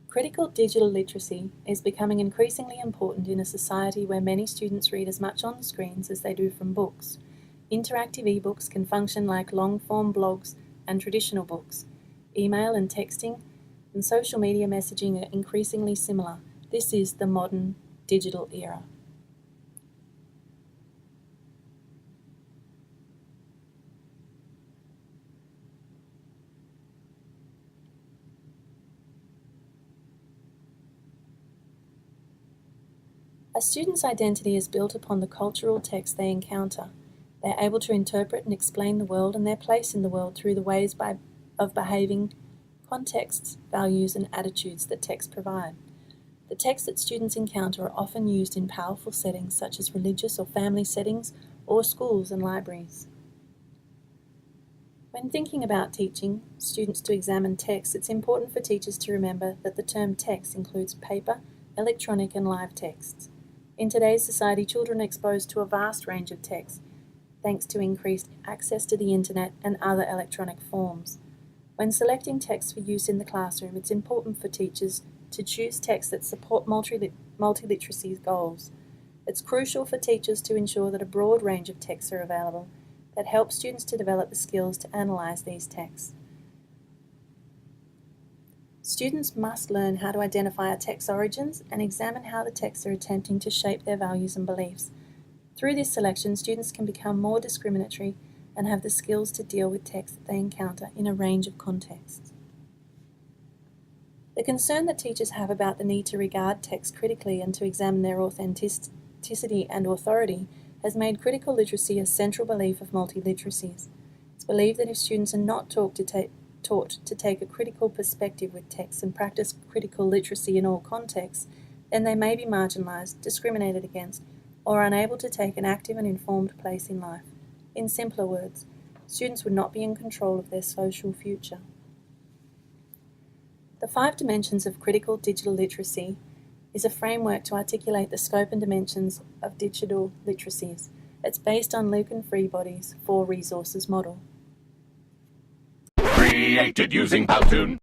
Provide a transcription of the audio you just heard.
Critical digital literacy is becoming increasingly important in a society where many students read as much on screens as they do from books. Interactive ebooks can function like long-form blogs and traditional books. Email and texting and social media messaging are increasingly similar. This is the modern digital era. A student's identity is built upon the cultural text they encounter. They are able to interpret and explain the world and their place in the world through the ways of behaving, contexts, values, and attitudes that texts provide. The texts that students encounter are often used in powerful settings such as religious or family settings or schools and libraries. When thinking about teaching students to examine text, it's important for teachers to remember that the term text includes paper, electronic, and live texts. In today's society, children are exposed to a vast range of texts, thanks to increased access to the internet and other electronic forms. When selecting texts for use in the classroom, it's important for teachers to choose texts that support multiliteracy goals. It's crucial for teachers to ensure that a broad range of texts are available that help students to develop the skills to analyse these texts. Students must learn how to identify a text's origins and examine how the texts are attempting to shape their values and beliefs. Through this selection, students can become more discriminatory and have the skills to deal with texts that they encounter in a range of contexts. The concern that teachers have about the need to regard texts critically and to examine their authenticity and authority has made critical literacy a central belief of multiliteracies. It's believed that if students are not taught to take a critical perspective with texts and practice critical literacy in all contexts, then they may be marginalised, discriminated against, or unable to take an active and informed place in life. In simpler words, students would not be in control of their social future. The 5 dimensions of critical digital literacy is a framework to articulate the scope and dimensions of digital literacies. It's based on Luke and Freebody's 4 resources model. Created using Powtoon.